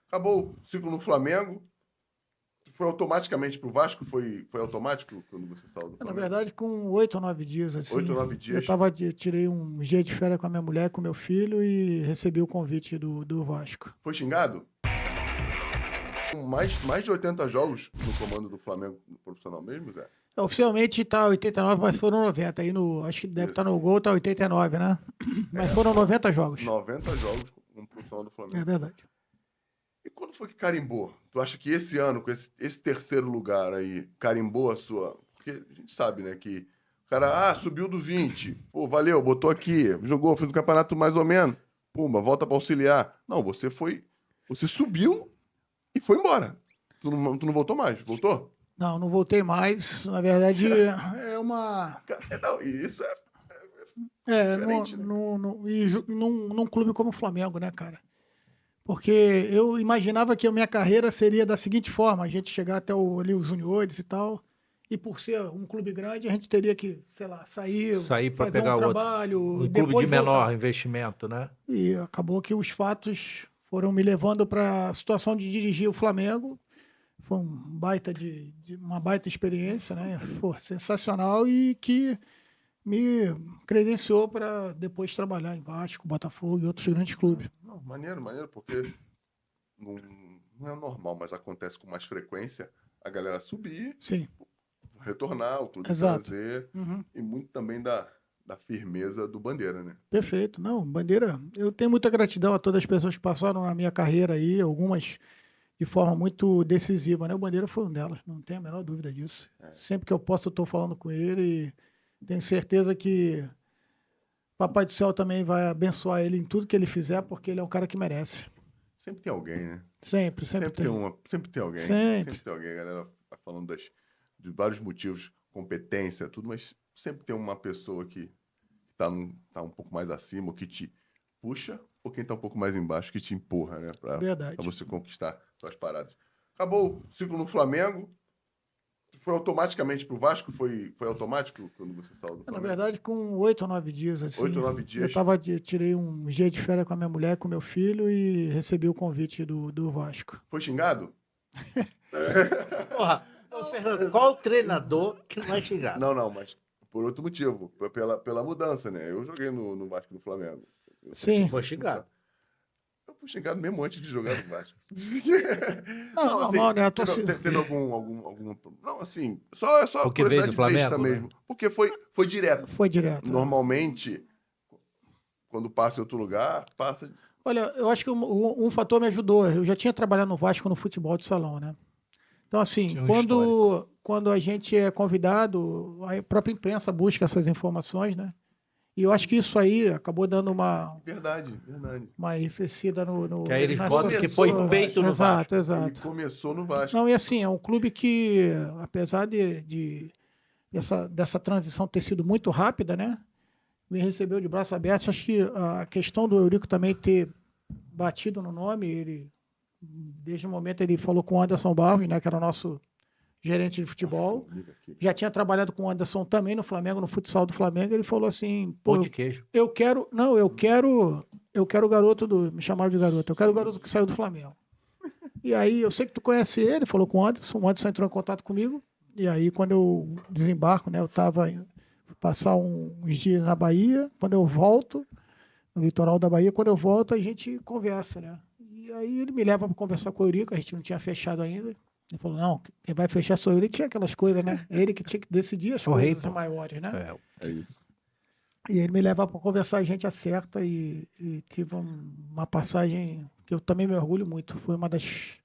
Acabou o ciclo no Flamengo. Foi automaticamente pro Vasco? Foi automático quando você saiu do Na Flamengo? verdade, com 8 ou 9 dias, assim. 8 ou 9 dias. Tirei um dia de férias com a minha mulher, com meu filho e recebi o convite do Vasco. Foi xingado? Mais de 80 jogos no comando do Flamengo no profissional mesmo, Zé? Oficialmente tá 89, mas foram 90. Aí acho que deve estar no gol, tá 89, né? Mas foram 90 jogos. 90 jogos no profissional do Flamengo. É verdade. E quando foi que carimbou? Tu acha que esse ano, com esse terceiro lugar aí, carimbou a sua... Porque a gente sabe, né, que o cara, subiu do 20. Pô, valeu, botou aqui, jogou, fez um campeonato mais ou menos. Pumba, volta para auxiliar. Não, você subiu e foi embora. Tu não voltou mais? Voltou? Não voltei mais. Na verdade, é uma... Não, isso é diferente, né? Num clube como o Flamengo, né, cara? Porque eu imaginava que a minha carreira seria da seguinte forma, a gente chegar até ali os juniores e tal, e por ser um clube grande, a gente teria que, sei lá, sair para fazer pegar um trabalho, um clube de menor voltar. investimento, né? E acabou que os fatos foram me levando para a situação de dirigir o Flamengo. Foi uma baita experiência, né? Foi sensacional e que me credenciou para depois trabalhar em Vasco, Botafogo e outros grandes clubes. Não, maneiro, porque não é normal, mas acontece com mais frequência a galera subir, Sim, retornar, o clube exato. trazer, e muito também da firmeza do Bandeira, né? Perfeito. Não, Bandeira, eu tenho muita gratidão a todas as pessoas que passaram na minha carreira aí, algumas de forma muito decisiva, né? O Bandeira foi um delas, não tenho a menor dúvida disso. Sempre que eu posso, eu estou falando com ele e tenho certeza que Papai do Céu também vai abençoar ele em tudo que ele fizer, porque ele é um cara que merece. Sempre tem alguém, né? Sempre tem. Sempre tem alguém. Sempre tem alguém. A galera vai falando de vários motivos, competência, tudo, mas sempre tem uma pessoa que tá um pouco mais acima, ou que te puxa, ou quem tá um pouco mais embaixo, que te empurra, né? Pra você conquistar suas paradas. Acabou o ciclo no Flamengo. Foi automaticamente pro Vasco? Foi automático quando você saiu do Flamengo? Na verdade, com 8 ou 9 dias, assim. 8 ou 9 dias. Tirei um dia de férias com a minha mulher, com meu filho e recebi o convite do Vasco. Foi xingado? Porra, Fernando, qual treinador que não é xingado? Não, mas por outro motivo, pela mudança, né? Eu joguei no Vasco do Flamengo. Sim. Foi xingado. Eu fui xingado mesmo antes de jogar no Vasco. Não, assim, normal, né? Teve algum... Não, assim, só porque veio do Flamengo, mesmo. Né? Porque foi direto. Foi direto. Normalmente, quando passa em outro lugar, passa... Olha, eu acho que um fator me ajudou. Eu já tinha trabalhado no Vasco no futebol de salão, né? Então, assim, quando a gente é convidado, a própria imprensa busca essas informações, né? E eu acho que isso aí acabou dando uma... Verdade. Uma enriquecida no... Que aí eles botam que foi feito no Vasco. Exato. Ele começou no Vasco. Não, e assim, é um clube que, apesar dessa transição ter sido muito rápida, né? Me recebeu de braços abertos. Acho que a questão do Eurico também ter batido no nome, desde o momento ele falou com o Anderson Barros, né? Que era o nosso gerente de futebol. Já tinha trabalhado com o Anderson também no Flamengo, no futsal do Flamengo. Ele falou assim: pão de queijo. Eu quero o garoto me chamava de garoto. Eu quero o garoto que saiu do Flamengo. E aí, eu sei que tu conhece ele, falou com o Anderson entrou em contato comigo. E aí, quando eu desembarco, né? Eu estava passar uns dias na Bahia. Quando eu volto, no litoral da Bahia, quando eu volto, a gente conversa, né? E aí ele me leva para conversar com o Eurico, a gente não tinha fechado ainda. Ele falou, não, quem vai fechar sou eu. Ele tinha aquelas coisas, né? Ele que tinha que decidir as coisas maiores, né? É isso. E ele me leva para conversar, a gente acerta e tive uma passagem que eu também me orgulho muito. Foi uma das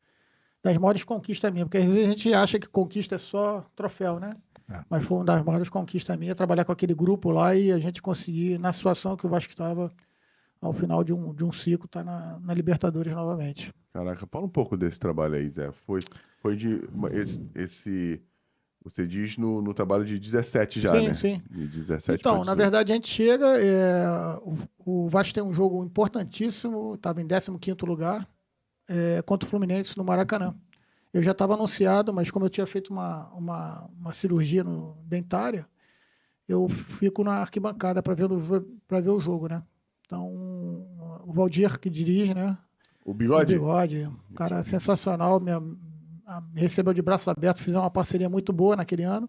maiores conquistas minhas, porque às vezes a gente acha que conquista é só troféu, né? Mas foi uma das maiores conquistas minhas, trabalhar com aquele grupo lá e a gente conseguir, na situação que o Vasco estava, ao final de um ciclo, tá na Libertadores novamente. Caraca, fala um pouco desse trabalho aí, Zé. Foi você diz no trabalho de 17 já, né? Sim. De 17 então, na verdade, a gente chega, o Vasco tem um jogo importantíssimo, estava em 15º lugar, contra o Fluminense no Maracanã. Eu já estava anunciado, mas como eu tinha feito uma cirurgia dentária, eu fico na arquibancada para ver o jogo, né? Então, o Valdir, que dirige, né? O Bigode? O Bigode, um cara sensacional, me recebeu de braços abertos, fizemos uma parceria muito boa naquele ano.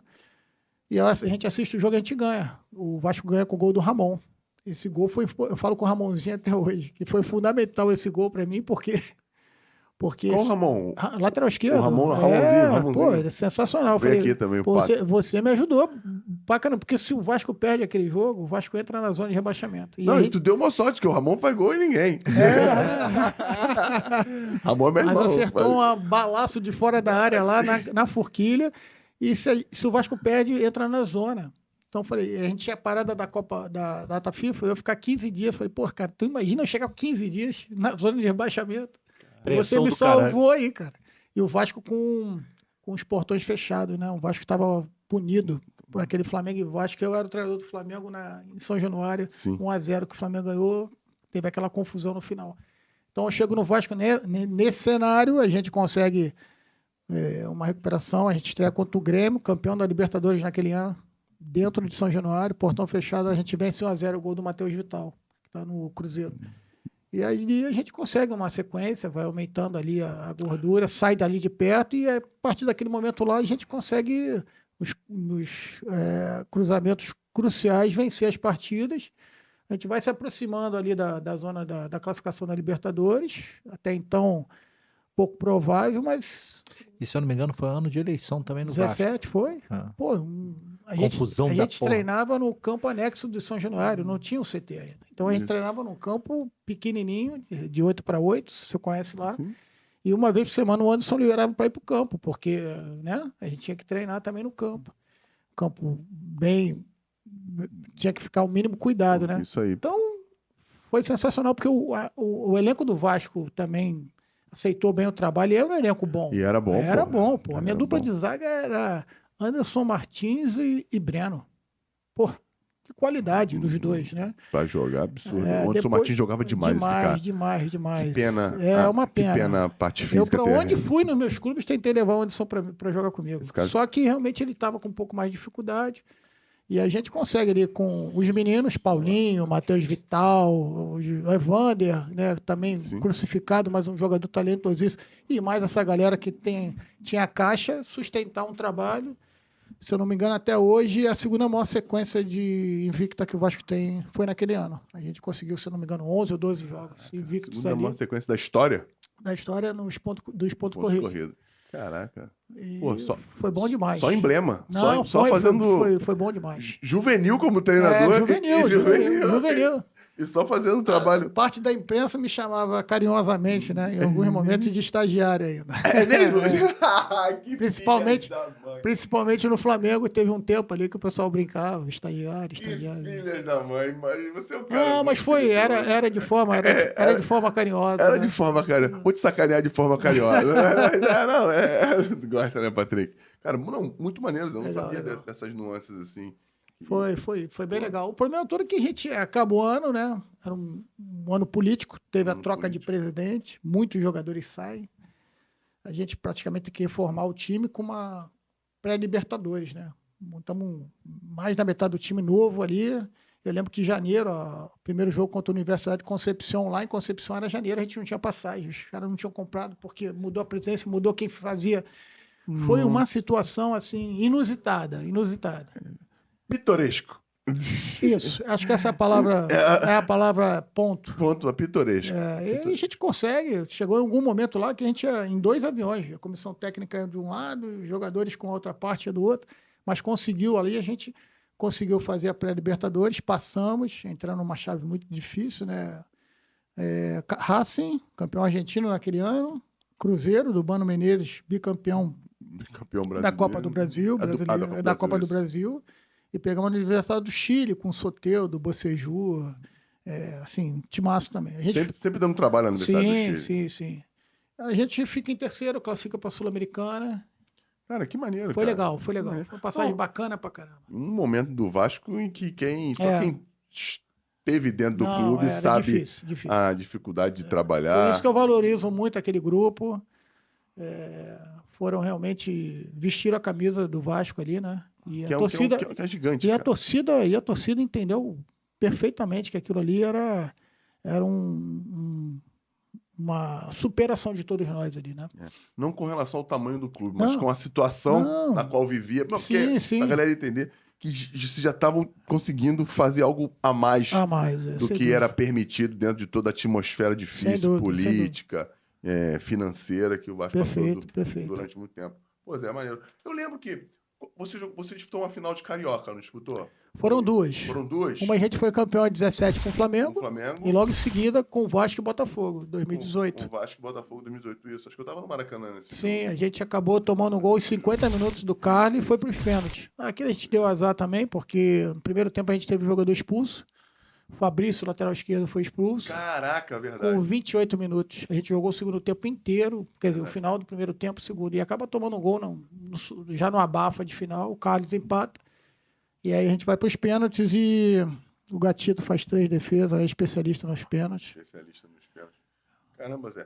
E a gente assiste o jogo e a gente ganha. O Vasco ganha com o gol do Ramon. Esse gol foi, eu falo com o Ramonzinho até hoje, que foi fundamental esse gol para mim, porque Qual o Ramon? Lateral esquerdo. O Ramonzinho. Pô, ele é sensacional. Eu falei, falei, aqui também, você me ajudou pra caramba, porque se o Vasco perde aquele jogo, o Vasco entra na zona de rebaixamento. E tu deu uma sorte, que o Ramon faz gol e ninguém. Ramon é meu irmão. Mas acertou um balaço de fora da área lá na forquilha, e se o Vasco perde, entra na zona. Então, eu falei, a gente tinha parada da Copa da data FIFA, eu ia ficar 15 dias. Falei, pô, cara, tu imagina eu chegar 15 dias na zona de rebaixamento? Você me salvou aí, cara. E o Vasco com os portões fechados, né? O Vasco estava punido por aquele Flamengo e Vasco. Eu era o treinador do Flamengo em São Januário, 1-0 que o Flamengo ganhou, teve aquela confusão no final. Então, eu chego no Vasco nesse cenário, a gente consegue uma recuperação, a gente estreia contra o Grêmio, campeão da Libertadores naquele ano, dentro de São Januário, portão fechado, a gente vence 1-0 o gol do Matheus Vital, que está no Cruzeiro. E aí a gente consegue uma sequência, vai aumentando ali a gordura, sai dali de perto e a partir daquele momento lá a gente consegue nos cruzamentos cruciais vencer as partidas. A gente vai se aproximando ali da zona da classificação da Libertadores, até então pouco provável, mas... E se eu não me engano foi ano de eleição também no 17 Vasco. foi? Pô, a gente treinava no campo anexo de São Januário, não tinha um CT ainda. Então a gente treinava num campo pequenininho, de 8x8, você conhece lá. Sim. E uma vez por semana o Anderson liberava para ir para o campo, porque né, a gente tinha que treinar também no campo. Campo bem... Tinha que ficar o mínimo cuidado, né? Isso aí. Então foi sensacional, porque o elenco do Vasco também aceitou bem o trabalho e era um elenco bom. E era bom, Era bom, pô. A minha dupla de zaga era Anderson Martins e Breno. Pô, que qualidade dos dois, né? Pra jogar, absurdo. O Anderson Martins jogava demais esse cara. Demais. Que pena. É uma pena. Que pena a parte física. Eu, pra onde fui nos meus clubes, tentei levar o Anderson pra jogar comigo. Só que realmente ele tava com um pouco mais de dificuldade. E a gente consegue ali com os meninos, Paulinho, Matheus Vital, o Evander, né, também crucificado, mas um jogador talentosíssimo, e mais essa galera que tinha a caixa, sustentar um trabalho. Se eu não me engano, até hoje, a segunda maior sequência de invicta que o Vasco tem foi naquele ano. A gente conseguiu, se eu não me engano, 11 ou 12 jogos invictos ali. A segunda maior sequência da história? Da história dos pontos corridos. Caraca. Pô, foi bom demais. Só emblema. Não, só fazendo. Foi bom demais. Juvenil como treinador. Juvenil. E só fazendo trabalho. Parte da imprensa me chamava carinhosamente, né? Em alguns momentos de estagiário ainda. É mesmo? Principalmente no Flamengo, teve um tempo ali que o pessoal brincava, estagiário. Filhas da mãe, mas você é o cara. Não, mas era de forma carinhosa. Era de forma carinhosa. Vou te sacanear de forma carinhosa. Gosta, né, Patrick? Cara, não, muito maneiro. Eu não sabia dessas nuances assim. Foi bem legal. O problema todo é que a gente acabou o ano, né? Era um ano político, teve a troca de presidente, muitos jogadores saem. A gente praticamente tem que reformar o time com uma pré-Libertadores, né? Montamos mais da metade do time novo ali. Eu lembro que em janeiro, o primeiro jogo contra a Universidade de Concepción, lá em Concepción era janeiro, a gente não tinha passagem. Os caras não tinham comprado porque mudou a presidência, mudou quem fazia. Foi uma situação assim inusitada. Pitoresco. Isso, acho que essa palavra é a palavra ponto. Ponto, pitoresco. E a gente consegue, chegou em algum momento lá que a gente ia em 2 aviões, a comissão técnica de um lado, os jogadores com a outra parte do outro, mas conseguiu ali, a gente conseguiu fazer a pré-Libertadores, passamos, entrando numa chave muito difícil, né? Racing, campeão argentino naquele ano, Cruzeiro, do Mano Menezes, bicampeão da Copa do Brasil, da Copa do Brasil. E pegamos a Universidade do Chile, com o Soteldo, Bocejú, assim, timaço também. Sempre dando trabalho na Universidade do Chile. Sim. A gente fica em terceiro, classifica para a Sul-Americana. Cara, que maneiro, Foi legal. Foi uma passagem bacana pra caramba. Um momento do Vasco em que quem esteve dentro do clube sabe difícil. A dificuldade de trabalhar. Por isso que eu valorizo muito aquele grupo. Foram realmente, vestiram a camisa do Vasco ali, né? E a torcida é gigante. E a torcida entendeu perfeitamente que aquilo ali era uma superação de todos nós ali, né? Não com relação ao tamanho do clube, mas Não. com a situação Não. na qual vivia. Não, Sim, porque sim. a galera entender que já estavam conseguindo fazer algo a mais do sem que dúvida. era permitido dentro de toda a atmosfera difícil, dúvida, sem política, financeira que o Vasco Perfeito. durante muito tempo. Pois é, maneiro. Eu lembro que você disputou uma final de Carioca, não disputou? Foram duas. Foram duas? Uma a gente foi campeão em 17 com o Com Flamengo, o Flamengo. e logo em seguida com o Vasco e Botafogo, 2018. Com o Vasco e Botafogo 2018, isso. Acho que eu tava no Maracanã nesse Sim, jogo. a gente acabou tomando um gol em 50 minutos do Carly e foi para os pênaltis. Aqui a gente deu azar também, porque no primeiro tempo a gente teve o jogador expulso. O Fabrício, lateral esquerdo, foi expulso. Caraca, verdade. Com 28 minutos. A gente jogou o segundo tempo inteiro, quer dizer, o final do primeiro tempo, o segundo. E acaba tomando um gol já no abafa de final. O Carlos empata. E aí a gente vai para os pênaltis e o Gatito faz 3 defesas, é especialista nos pênaltis. Especialista nos pênaltis. Caramba, Zé.